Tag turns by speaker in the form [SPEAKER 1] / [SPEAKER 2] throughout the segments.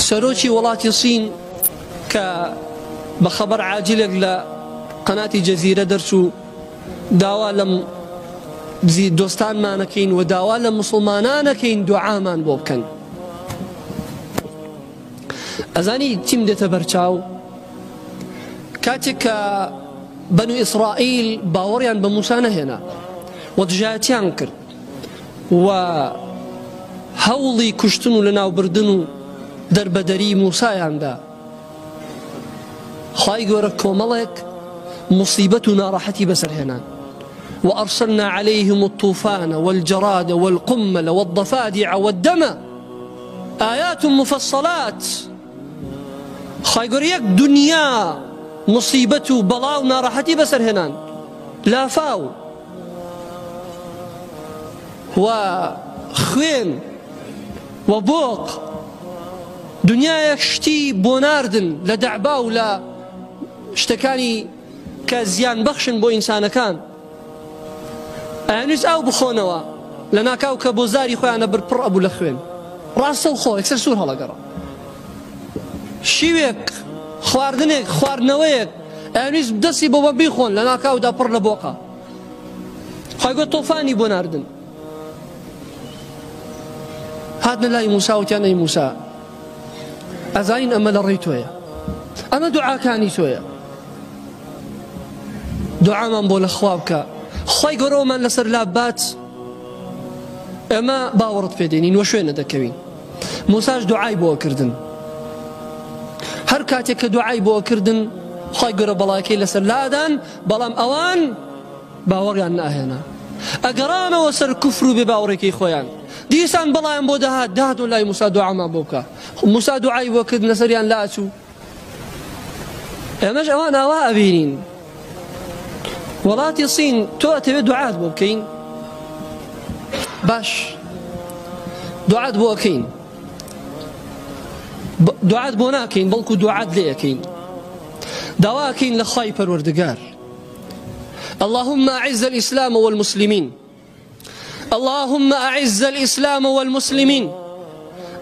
[SPEAKER 1] سەرۆکی وڵاتی سین کە بە خەبەر عاجلێک لە قەناتی جەزیرە دەرچوو داوا لە دۆستانمانەکەین و داوا لە موسڵمانانەکەین دوعامان بۆ بکەن. ئەزانی چیم دێتە بەرچاو کاتێک کە بەنو ئیسرائیل باوەڕیان بە موسا نەهێنا و دژایەتیان کرد و هەوڵی کوشتن و لەناوبردن و دەربەدەری موسایاندا، خوای گەورە کۆمەڵێک مصیبەت و ناڕەحەتی بەسەرهێنان. وأرسلنا عليهم الطوفان والجراد والقمل والضفادع والدم آيات مفصلات. خوای گەورە یەک دنیا مصیبەت و بەڵا و ناڕەحەتی بەسەرهێنان، لافاو و خوێن و بۆق، دنیایەک شتی بۆ ناردن لە دەعبا و لە شتەکانی کە زیان بەخشن بۆ ئینسانەکان. ئەیانویست ئاو بخۆنەوە لە ناکاو کە بۆ زاری خۆیانە بەرپڕ ئەبوو لە خوێن، ڕاستە و خۆ یەکسەر سوور هەڵەگەڕا. شیوێک خواردنێک خواردنەوەیەک ئەیانویست دەستی بۆ بە بیخۆن لە ناکاودا پڕ لە بۆقە. خوای گەورە تۆفانی بۆ ناردن. هاتنە لای موسا وتیان ئەی موسا ئەزانین ئەمە لە ڕێی تۆیە، ئەمە دوعاکانی تۆیە، دوعامان بۆ لە خوا بکە، خوای گەورەمان لەسەر لابات، ئێمە باوەڕت پێدێنین وە شوێنە دەکەوین. موساش دوعای بۆ کردن. هەر کاتێک کە دوعای بۆ کردن خوای گەورە بەڵاکەی لەسەر لادان، بەڵام ئەوان باوەڕیان ناهێنا، ئەگەڕانەوە سەر کوفر و بێ باوەڕێکی خۆیان. دیسان بەڵایان بۆ دەهات و لای موسا دوعامان بۆ بکە. موسا دوعای بۆ کرد لەسەریان لاچوو. ئێمەش ئەوان ئاوا ئەبینین. وڵاتی سین تۆ ئەتەوێت دوعات بۆ بکەین، باش دوعات بۆ ئەکەین، دوعات بۆ ناکەین بەڵکو دوعات لێ ئەکەین، داواکەین لە خوای پەروەردگار. اللهم أعز الإسلام والمسلمين، اللهم أعز الإسلام والمسلمين،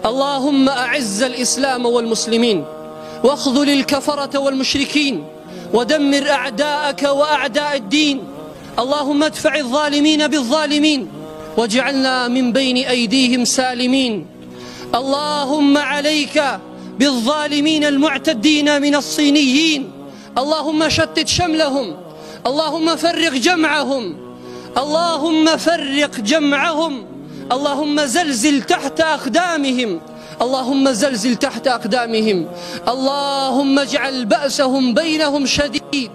[SPEAKER 1] اللهم أعز الإسلام والمسلمين واخذل الكفرة والمشركين ودمر أعداءك وأعداء الدين. اللهم ادفع الظالمين بالظالمين واجعلنا من بين أيديهم سالمين. اللهم عليك بالظالمين المعتدين من الصينيين، اللهم شتت شملهم، اللهم فرق جمعهم، اللهم فرق جمعهم، اللهم زلزل تحت أقدامهم، اللهم زلزل تحت أقدامهم، اللهم اجعل بأسهم بينهم شديد،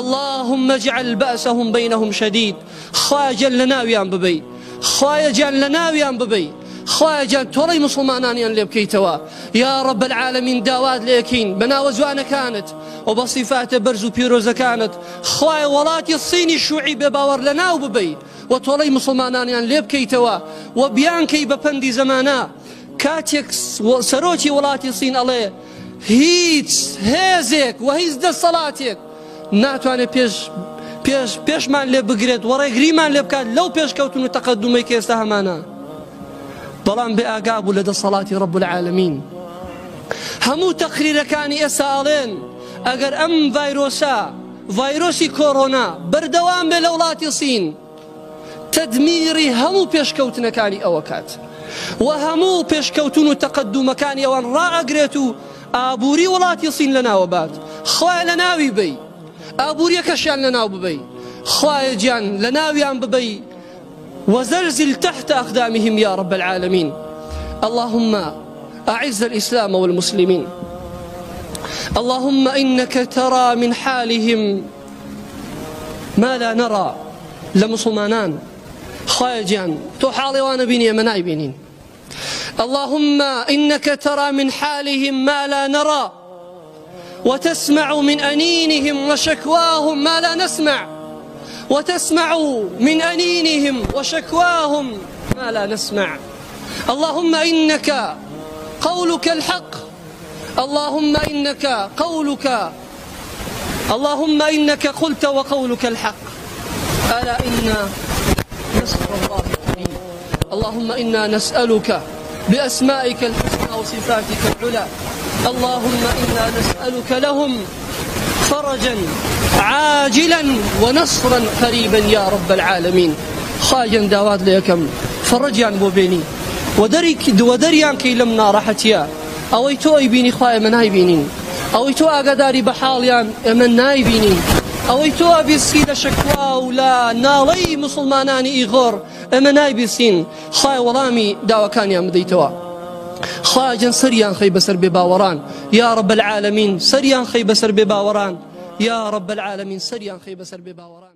[SPEAKER 1] اللهم اجعل بأسهم بينهم شديد. خوايا جل لناويان ببي، خوايا جل لناويان ببي، خوايا جل تولي مسلمانان اللي بكيتوا يا رب العالمين. داوات ليكين بنا وزوانا كانت وبصفات برز بيروزا كانت. خوايا ولاتي الصيني الشيوعي بباور لنا وببي وتولي مسلمانان اللي بكيتوا وبيان كي ببندي زمانا كاتيك سروتي ولاتي صين عليه هيت هزك وهيز ده صلاتك ناتواني پیش من لێ بگرێت وەڕێگریمان لێ بکات لەو پێشکەوتن و تەقەدومەی کە ئێستا هەمانە. بەڵام بێ ئاگا بوو لە دەسەڵاتی ڕەب العالەمین. هەموو تەقریرەکانی ئێستا ئاڵێن ئەگەر ئەم ڤایرۆسی کۆڕۆنا بەردەوام بێ لە وڵاتی سین، تەدمیری هەموو پێشکەوتنەکانی ئەوە کات و هەموو پێشکەوتن و تەقەدومەکانی ئەوان ڕائەگرێت و ئابووری وڵاتی سین لەناوە بات. خوایە لە ناوی بی، ئابووریەکەشیان لەناو ببەی، خوایە گیان لە ناویان ببەی. وزلزل تحت أقدامهم يا رب العالمين. اللهم أعز الإسلام والمسلمين. اللهم إنك ترى من حالهم ما لا نرى. لمسلمانان خوایە گیان تۆ حاڵی وانە بینی ئێمە نایبینین. اللهم إنك ترى من حالهم ما لا نرى وتسمع من أنينهم وشكواهم ما لا نسمع، وتسمع من أنينهم وشكواهم ما لا نسمع. اللهم إنك قولك الحق، اللهم إنك قولك، اللهم إنك قلت وقولك الحق. ألا إن نصر الله قريب. اللهم إنا نسألك بأسمائك الحسنى صفاتك العلى. اللهم إنا نسألك لهم فرجا عاجلا ونصرا قريبا يا رب العالمين. خاجن داوات ليكم فرجان بوبيني ودريان كي لم نارحتيا أو تو أي بيني خوايا من هاي بينين أو تو أقداري بحاليان من ناي بينين أو تو أبيسكي لشكوا ولا نالي مسلماناني إيغور من ناي بيسين خوايا ولامي داوا كان يا مديتوا خاجن سريان خي بسر بباوران يا رب العالمين. سريان خي بسر بباوران يا رب العالمين. سريان خي بسر بباوران.